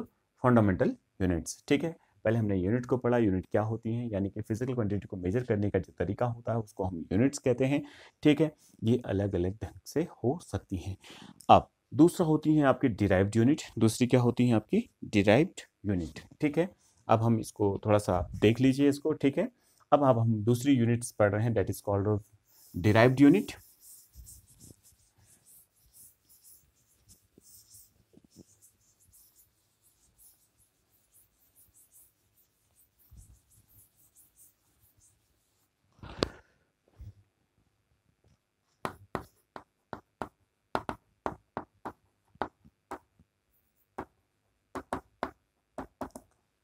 A: fundamental units, ठीक है। पहले हमने यूनिट को पढ़ा, यूनिट क्या होती हैं, यानी कि फिजिकल क्वांटिटी को मेजर करने का जो तरीका होता है उसको हम यूनिट्स कहते हैं, ठीक है। ये अलग अलग ढंग से हो सकती हैं। अब दूसरा होती हैं आपकी डिराइव्ड यूनिट, दूसरी क्या होती हैं आपकी डिराइव्ड यूनिट, ठीक है। अब हम इसको थोड़ा सा देख लीजिए इसको, ठीक है। अब हम दूसरी यूनिट्स पढ़ रहे हैं, that is called derived unit.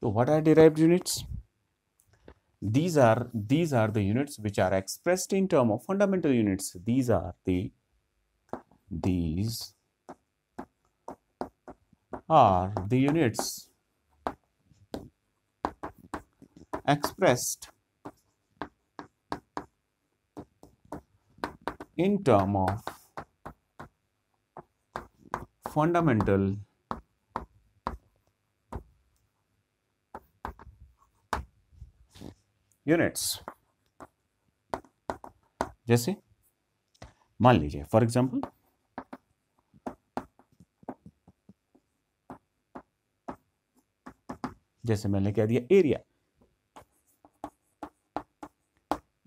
A: So what are derived units? These are the units which are expressed in term of fundamental units. These are the units expressed in term of fundamental units. जैसे मान लीजिए for example जैसे मैंने कह दिया area,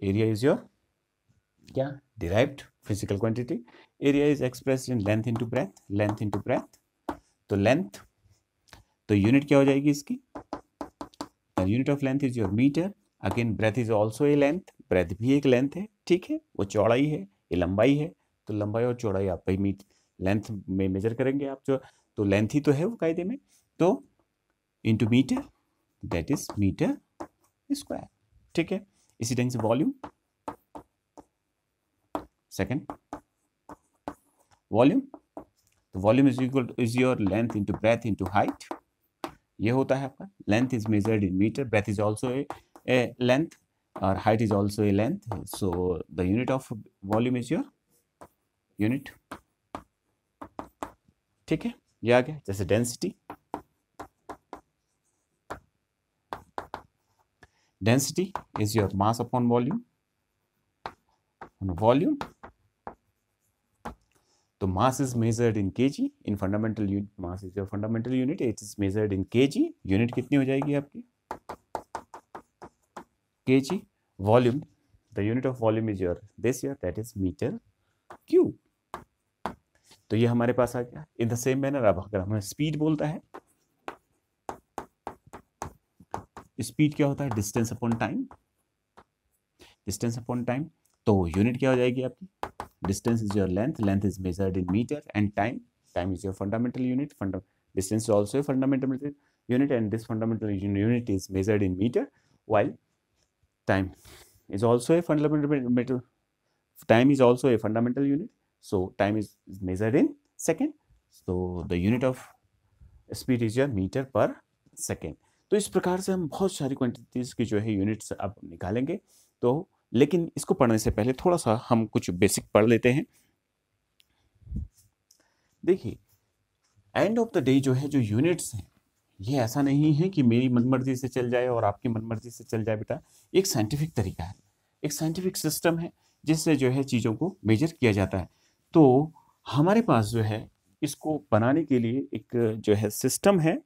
A: area is your क्या derived physical quantity. Area is expressed in length into breadth, length into breadth. तो length, तो यूनिट क्या हो जाएगी इसकी, unit of length is your metre. Again breadth is also a length, breadth भी एक length है, ठीक है। वो चौड़ाई है, ये लंबाई है, तो लंबाई और चौड़ाई आप भाई मीट लेंथ में मेजर करेंगे आप, जो तो लेंथ ही तो है वो कायदे में, तो into metre, that is metre square, ठीक है। इसी ढंग से वॉल्यूम, सेकंड वॉल्यूम, तो volume is equal is your length into breadth into height. ये होता है आपका length is measured in metre, breadth is also a length or height is also a length, so the unit of volume is your unit, ठीक है। ये आ गया। जैसे density, density is your mass upon volume, volume, तो mass is measured in kg, in fundamental unit, mass is your fundamental unit, it is measured in kg। Unit कितनी हो जाएगी आपकी kg। volume, the unit of volume is your this year, that is meter cube। तो ये हमारे पास आ गया। In the same manner अब अगर हमें स्पीड बोलता है, स्पीड क्या होता है, distance upon time, distance upon time. तो यूनिट क्या हो जाएगी आपकी, distance is your length, length is measured in metre, and time, time is your fundamental unit, distance is also a fundamental unit, and this fundamental unit is measured in meter, while time is also a fundamental unit, so time is measured in second, so the unit of speed is your meter per second। तो इस प्रकार से हम बहुत सारी quantities की जो है यूनिट्स अब निकालेंगे। तो लेकिन इसको पढ़ने से पहले थोड़ा सा हम कुछ बेसिक पढ़ लेते हैं। देखिए, एंड ऑफ द डे जो है, जो यूनिट्स हैं, ये ऐसा नहीं है कि मेरी मनमर्जी से चल जाए और आपकी मनमर्जी से चल जाए बेटा। एक साइंटिफिक तरीका है, एक साइंटिफिक सिस्टम है जिससे जो है चीज़ों को मेजर किया जाता है। तो हमारे पास जो है इसको बनाने के लिए एक जो है सिस्टम है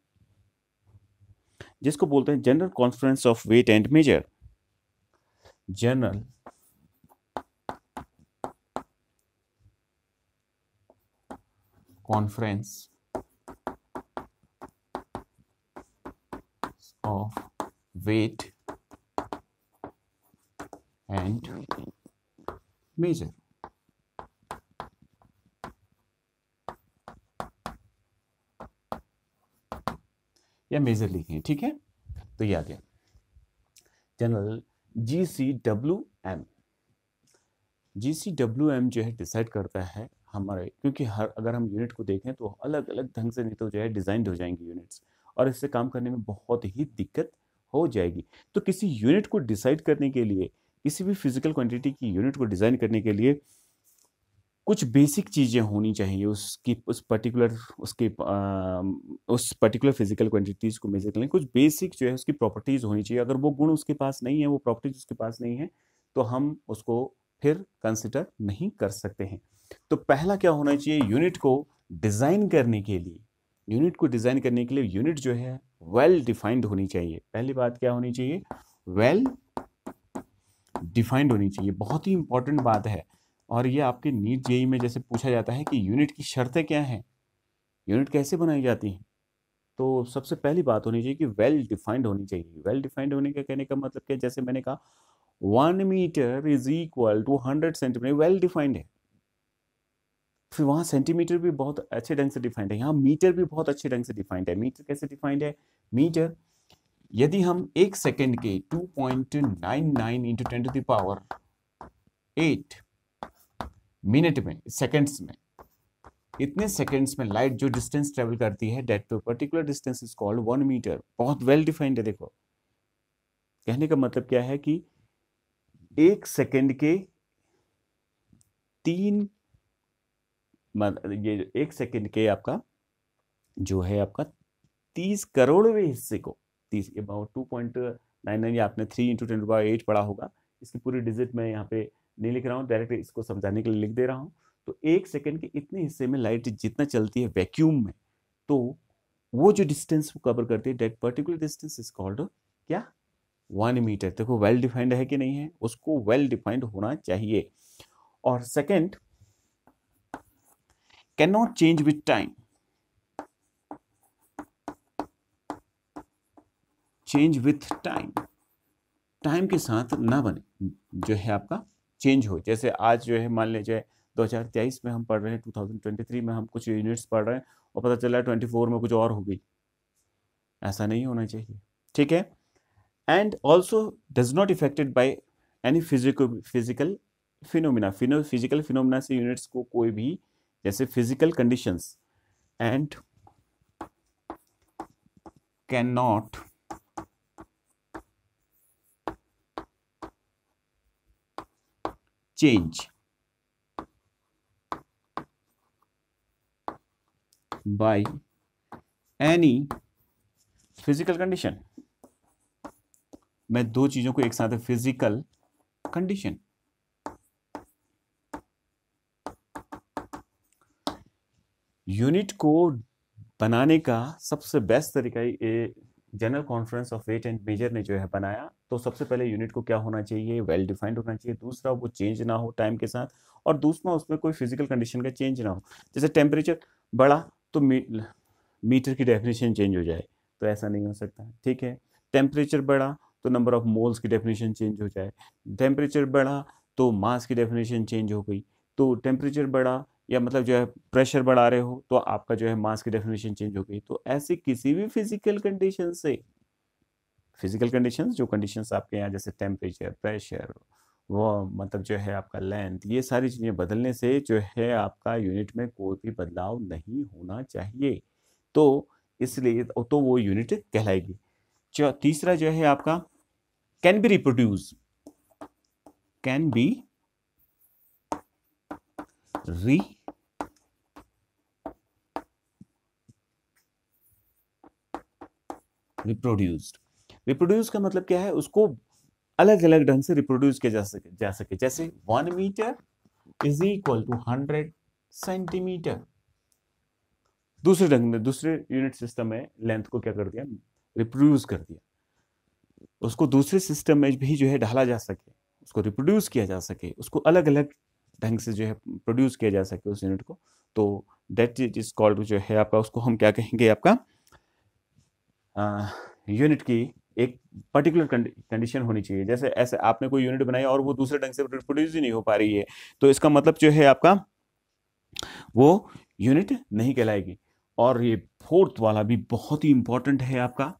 A: जिसको बोलते हैं general conference of weight and measure. General conference of weight and measure. या मेजर लिखें, ठीक है, तो ये आ गया जनरल GCWM। GCWM जो है डिसाइड करता है हमारे, क्योंकि हर अगर हम यूनिट को देखें तो अलग अलग ढंग से नहीं तो जो है डिजाइंड हो जाएंगी यूनिट्स, और इससे काम करने में बहुत ही दिक्कत हो जाएगी। तो किसी यूनिट को डिसाइड करने के लिए, किसी भी फिजिकल क्वांटिटी की यूनिट को डिजाइन करने के लिए कुछ बेसिक चीजें होनी चाहिए उसकी, उस पर्टिकुलर उसके उस पर्टिकुलर फिजिकल क्वांटिटीज को मेजर करने, कुछ बेसिक जो है उसकी प्रॉपर्टीज होनी चाहिए। अगर वो गुण उसके पास नहीं है, वो प्रॉपर्टीज उसके पास नहीं है, तो हम उसको फिर कंसिडर नहीं कर सकते हैं। तो पहला क्या होना चाहिए, यूनिट को डिजाइन करने के लिए, यूनिट को डिजाइन करने के लिए यूनिट जो है वेल डिफाइंड होनी चाहिए। पहली बात क्या होनी चाहिए, वेल डिफाइंड होनी चाहिए। बहुत ही इंपॉर्टेंट बात है, और ये आपके नीट जेई में जैसे पूछा जाता है कि यूनिट की शर्तें क्या हैं, यूनिट कैसे बनाई जाती हैं। तो सबसे पहली बात होनी चाहिए कि वेल डिफाइंड होनी चाहिए। वेल डिफाइंड होने का कहने का मतलब क्या, जैसे मैंने कहा 1 metre is equal to 100 centimetre, well defined है। फिर वहाँ सेंटीमीटर भी बहुत अच्छे ढंग से डिफाइंड है, यहाँ मीटर भी बहुत अच्छे ढंग से डिफाइंड है। मीटर कैसे डिफाइंड है, मीटर यदि हम 1 सेकेंड के 2.99 इंटू 10⁸ मिनट में, सेकेंड्स में, इतने सेकेंड्स में लाइट जो डिस्टेंस ट्रेवल करती है, that particular distance is called 1 metre. बहुत वेल डिफाइंड है। देखो कहने का मतलब क्या है कि 1 सेकेंड के 3, ये 1 सेकेंड के आपका जो है आपका 30 करोड़वें हिस्से को, 30 अबाउट 2.99, आपने 3 इंटू 10⁸ पढ़ा होगा। इसकी पूरी डिजिट मैं यहाँ पे नहीं लिख रहा हूँ, डायरेक्ट इसको समझाने के लिए लिख दे रहा हूँ। तो 1 सेकेंड के इतने हिस्से में लाइट जितना चलती है वैक्यूम में, तो वो जो डिस्टेंस वो कवर करती है, that particular distance is called क्या, 1 मीटर। देखो वेल डिफाइंड है कि नहीं है, उसको वेल डिफाइंड होना चाहिए। और second, can not change with time, change with time, time के साथ ना बने, जो है आपका चेंज हो। जैसे आज जो है मान लीजिए 2023 में हम पढ़ रहे हैं, 2023 में हम कुछ यूनिट्स पढ़ रहे हैं और पता चला 24 में कुछ और हो गई, ऐसा नहीं होना चाहिए, ठीक है। And also does not affected by any physical phenomena, physical phenomena से यूनिट्स को कोई भी, जैसे physical conditions, and can not change by any physical condition। मैं दो चीजों को एक साथ, फिजिकल कंडीशन, यूनिट को बनाने का सबसे बेस्ट तरीका ये general conference of weight and measure ने जो है बनाया। तो सबसे पहले यूनिट को क्या होना चाहिए, वेल डिफाइंड होना चाहिए। दूसरा, वो चेंज ना हो टाइम के साथ, और दूसरा उसमें कोई फिजिकल कंडीशन का चेंज ना हो। जैसे टेम्परेचर बढ़ा तो मीटर की डेफिनेशन चेंज हो जाए, तो ऐसा नहीं हो सकता, ठीक है। टेम्परेचर बढ़ा तो नंबर ऑफ मोल्स की डेफिनेशन चेंज हो जाए, टेम्परेचर बढ़ा तो मास की डेफिनेशन चेंज हो गई। तो टेम्परेचर बढ़ा या मतलब जो है प्रेशर बढ़ा रहे हो तो आपका जो है मास की डेफिनेशन चेंज हो गई। तो ऐसे किसी भी फिजिकल कंडीशन से, फिजिकल कंडीशंस जो कंडीशंस आपके यहाँ जैसे टेम्परेचर, प्रेशर, वो मतलब जो है आपका लेंथ, ये सारी चीज़ें बदलने से जो है आपका यूनिट में कोई भी बदलाव नहीं होना चाहिए। तो इसलिए तो वो यूनिट कहलाएगी। तीसरा जो है आपका can be reproduce, can be reproduced. Reproduce का मतलब क्या है, उसको अलग अलग ढंग से रिप्रोड्यूस किया जा सके। जैसे 1 metre is equal to 100 centimetre. दूसरे ढंग में, दूसरे यूनिट सिस्टम में लेंथ को क्या कर दिया, रिप्रोड्यूस कर दिया। उसको दूसरे सिस्टम में भी जो है ढाला जा सके, उसको रिप्रोड्यूस किया जा सके, उसको अलग अलग ढंग से जो है प्रोड्यूस किया जा सके उस यूनिट को, तो दैट इज कॉल्ड जो है आपका, उसको हम क्या कहेंगे, आपका यूनिट की एक पर्टिकुलर कंडीशन होनी चाहिए। जैसे ऐसे आपने कोई यूनिट बनाई और वो दूसरे ढंग से रिप्रोड्यूस ही नहीं हो पा रही है, तो इसका मतलब जो है आपका वो यूनिट नहीं कहलाएगी। और ये फोर्थ वाला भी बहुत ही इंपॉर्टेंट है आपका,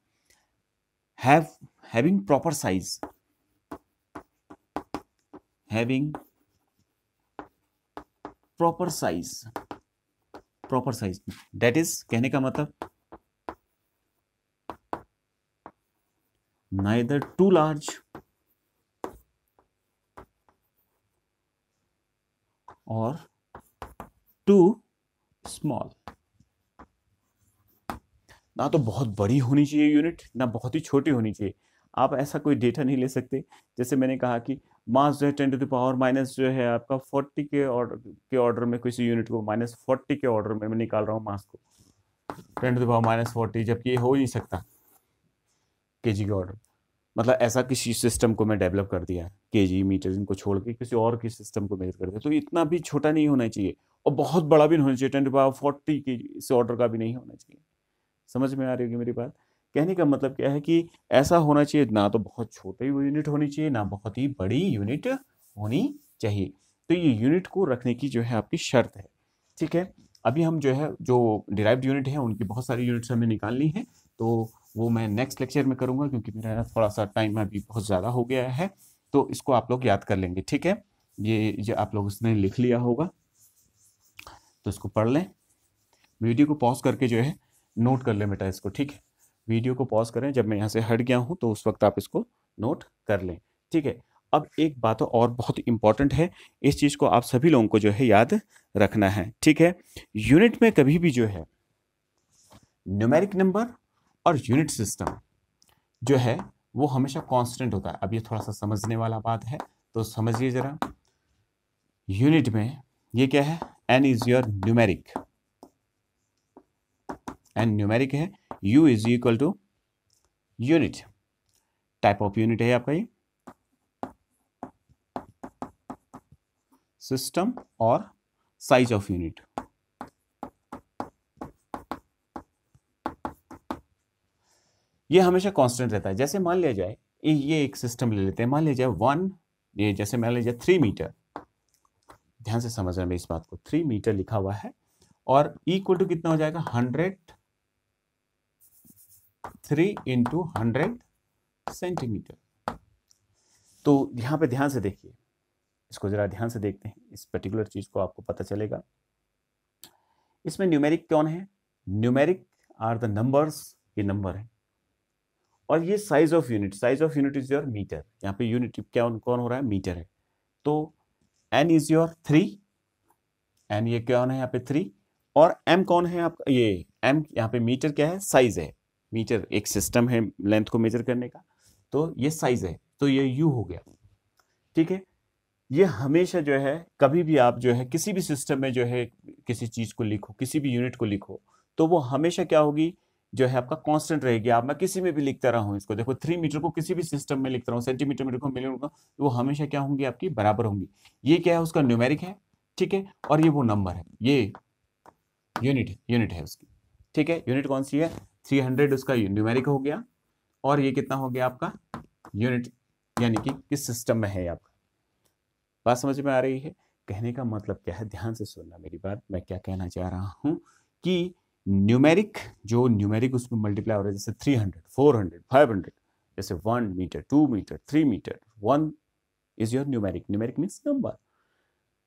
A: having proper size, having proper size, that is कहने का मतलब neither too large or too small। ना तो बहुत बड़ी होनी चाहिए यूनिट, ना बहुत ही छोटी होनी चाहिए। आप ऐसा कोई डेटा नहीं ले सकते, जैसे मैंने कहा कि मास जो है 10 टू द पावर माइनस जो है आपका 40 के ऑर्डर में, किसी यूनिट को -40 के ऑर्डर में मैं निकाल रहा हूँ मास को 10 टू द पावर -40, जबकि ये हो ही नहीं सकता केजी के ऑर्डर। मतलब ऐसा किसी सिस्टम को मैं डेवलप कर दिया, केजी मीटर इनको छोड़ के किसी और की सिस्टम को मेजर कर दिया, तो इतना भी छोटा नहीं होना चाहिए और बहुत बड़ा भी नहीं होना चाहिए, 10 टू द पावर 40 के इस ऑर्डर का भी नहीं होना चाहिए। समझ में आ रही होगी मेरी बात। कहने का मतलब क्या है कि ऐसा होना चाहिए, ना तो बहुत छोटी यूनिट होनी चाहिए, ना बहुत ही बड़ी यूनिट होनी चाहिए। तो ये यूनिट को रखने की जो है आपकी शर्त है। ठीक है, अभी हम जो है जो डिराइव्ड यूनिट है उनकी बहुत सारी यूनिट्स हमें निकालनी है, तो वो मैं नेक्स्ट लेक्चर में करूंगा, क्योंकि मेरा थोड़ा सा टाइम अभी बहुत ज़्यादा हो गया है, तो इसको आप लोग याद कर लेंगे। ठीक है, ये आप लोग उसने लिख लिया होगा तो इसको पढ़ लें। वीडियो को पॉज करके जो है नोट कर लें बेटा इसको। ठीक है, वीडियो को पॉज करें, जब मैं यहाँ से हट गया हूँ तो उस वक्त आप इसको नोट कर लें। ठीक है, अब एक बात और बहुत इंपॉर्टेंट है, इस चीज़ को आप सभी लोगों को जो है याद रखना है। ठीक है, यूनिट में कभी भी जो है न्यूमेरिक नंबर और यूनिट सिस्टम जो है वो हमेशा कांस्टेंट होता है। अब ये थोड़ा सा समझने वाला बात है, तो समझिए जरा। यूनिट में ये क्या है, n is your numeric, n numeric है, u is equal to unit, type of unit है आपका ये सिस्टम, और साइज ऑफ यूनिट। ये हमेशा कांस्टेंट रहता है। जैसे मान लिया जाए, ये एक सिस्टम ले लेते हैं, मान लिया जाए ये जैसे मान लीजिए 3 मीटर, ध्यान से समझना मेरी इस बात को, 3 मीटर लिखा हुआ है और इक्वल टू कितना हो जाएगा, 3 इंटू 100 सेंटीमीटर। तो यहां पे ध्यान से देखिए, इसको जरा ध्यान से देखते हैं, इस पर्टिकुलर चीज को आपको पता चलेगा। इसमें न्यूमेरिक कौन है, न्यूमेरिक आर द नंबर्स, ये नंबर है, और ये size of unit, size of unit is your metre. यहाँ पे यूनिट क्या कौन हो रहा है, मीटर है। तो n इज योर 3, n ये कौन है यहाँ पे 3, और m कौन है आपका, ये m यहाँ पे मीटर क्या है, साइज है। मीटर एक सिस्टम है लेंथ को मेजर करने का, तो ये साइज है, तो ये u हो गया। ठीक है, ये हमेशा जो है, कभी भी आप जो है किसी भी सिस्टम में जो है किसी चीज को लिखो, किसी भी यूनिट को लिखो, तो वो हमेशा क्या होगी, जो है आपका कांस्टेंट रहेगी। आप मैं किसी में भी लिखता रहा हूं, इसको देखो 3 मीटर को किसी भी सिस्टम में लिखता रहा हूँ, सेंटीमीटर में लिखो, मिलीमीटर को, तो वो हमेशा क्या होंगी, आपकी बराबर होंगी। ये क्या है, उसका न्यूमेरिक है। ठीक है, और ये वो नंबर है, ये यूनिट है उसकी। ठीक है, यूनिट कौन सी है, 300 उसका न्यूमेरिक हो गया, और ये कितना हो गया आपका यूनिट, यानी कि किस सिस्टम में है आपका। बात समझ में आ रही है। कहने का मतलब क्या है, ध्यान से सुनना मेरी बात, मैं क्या कहना चाह रहा हूं कि न्यूमेरिक, जो न्यूमेरिक उसमें मल्टीप्लाई हो रहा है, जैसे 300 400 500, जैसे 1 metre 2 metre 3 metre, 1 is your numeric, numeric means number,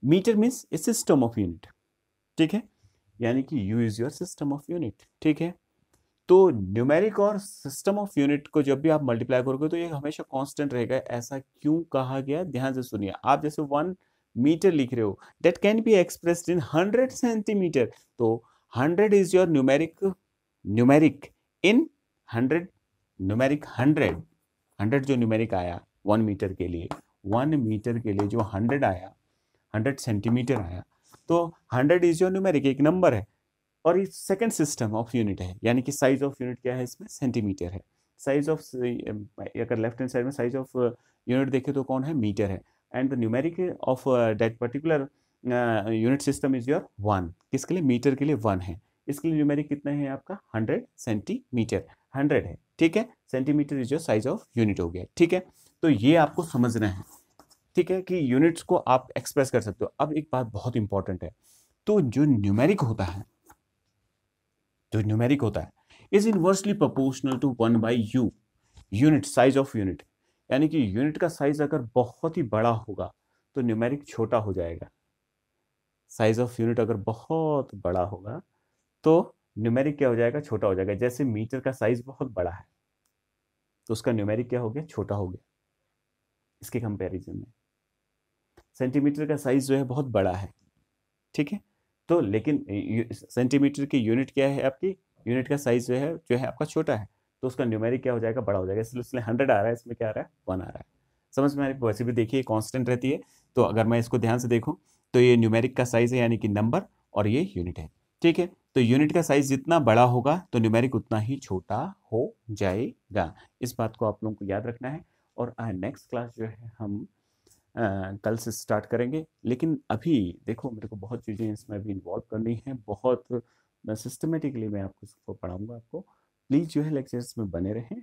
A: metre means a system of unit. ठीक है, यानी कि U is your system of unit. ठीक है, तो न्यूमेरिक और सिस्टम ऑफ यूनिट को जब भी आप मल्टीप्लाई करोगे तो ये हमेशा कांस्टेंट रहेगा। ऐसा क्यों कहा गया, ध्यान से सुनिए। आप जैसे 1 मीटर लिख रहे हो, that can be expressed in 100 centimetre, तो 100 is your numeric in 100 numeric 100 जो न्यूमेरिक आया 1 मीटर के लिए, 1 मीटर के लिए जो 100 आया, 100 सेंटीमीटर आया, तो 100 इज जो न्यूमेरिक एक नंबर है, और ये सेकंड सिस्टम ऑफ यूनिट है, यानी कि साइज ऑफ यूनिट क्या है इसमें, सेंटीमीटर है। साइज ऑफ, अगर लेफ्ट हैंड साइड में साइज ऑफ यूनिट देखे तो कौन है, मीटर है। And the numeric of that particular unit system is your 1, किसके लिए, मीटर के लिए 1 है। इसके लिए न्यूमेरिक कितना है आपका, 100 सेंटीमीटर, 100 है, ठीक है। Centimetre is your size of unit हो गया, ठीक है। तो ये आपको समझना है, ठीक है, कि यूनिट्स को आप एक्सप्रेस कर सकते हो। अब एक बात बहुत इंपॉर्टेंट है, तो जो न्यूमेरिक होता है, जो न्यूमेरिक होता है is inversely proportional to 1/u, unit, size of unit. यानी कि यूनिट का साइज अगर बहुत ही बड़ा होगा तो न्यूमेरिक छोटा हो जाएगा। साइज ऑफ यूनिट अगर बहुत बड़ा होगा तो न्यूमेरिक क्या हो जाएगा, छोटा हो जाएगा। जैसे मीटर का साइज बहुत बड़ा है तो उसका न्यूमेरिक क्या हो गया, छोटा हो गया इसके कंपैरिजन में। सेंटीमीटर का साइज जो है बहुत बड़ा है, ठीक है। तो लेकिन सेंटीमीटर की यूनिट क्या है आपकी, यूनिट का साइज जो है आपका छोटा है, तो उसका न्यूमेरिक क्या हो जाएगा, बड़ा हो जाएगा। इसलिए 100 आ रहा है, इसमें क्या आ रहा है, 1 आ रहा है। समझ में आ रही है। वैसे भी देखिए कांस्टेंट रहती है, तो अगर मैं इसको ध्यान से देखूं तो ये न्यूमेरिक का साइज है, यानी कि नंबर, और ये यूनिट है, ठीक है। तो यूनिट का साइज जितना बड़ा होगा तो न्यूमेरिक उतना ही छोटा हो जाएगा। इस बात को आप लोगों को याद रखना है। और नेक्स्ट क्लास जो है हम कल से स्टार्ट करेंगे। लेकिन अभी देखो मेरे को बहुत चीज़ें इसमें अभी इन्वॉल्व करनी है, बहुत सिस्टमेटिकली मैं आपको इसको पढ़ाऊंगा। आपको प्लीज़ जो है लेक्चर्स में बने रहें,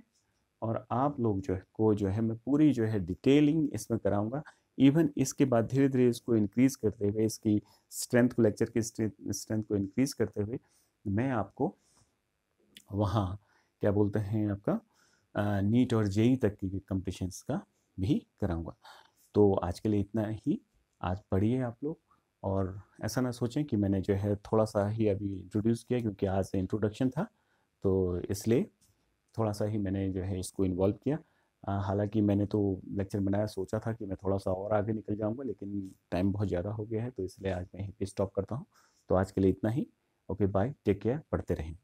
A: और आप लोग जो है मैं पूरी जो है डिटेलिंग इसमें कराऊंगा। इवन इसके बाद धीरे धीरे इसको इंक्रीज़ करते हुए, इसकी स्ट्रेंथ को, लेक्चर की स्ट्रेंथ को इंक्रीज़ करते हुए मैं आपको वहाँ क्या बोलते हैं आपका नीट और जेई तक की कॉम्पिटिशन्स का भी कराऊंगा। तो आज के लिए इतना ही। आज पढ़िए आप लोग, और ऐसा ना सोचें कि मैंने जो है थोड़ा सा ही अभी इंट्रोड्यूस किया, क्योंकि आज से इंट्रोडक्शन था, तो इसलिए थोड़ा सा ही मैंने जो है इसको इन्वॉल्व किया। हालांकि मैंने तो लेक्चर बनाया, सोचा था कि मैं थोड़ा सा और आगे निकल जाऊंगा, लेकिन टाइम बहुत ज़्यादा हो गया है, तो इसलिए आज मैं यहीं पे स्टॉप करता हूँ। तो आज के लिए इतना ही। ओके बाय, टेक केयर, पढ़ते रहें।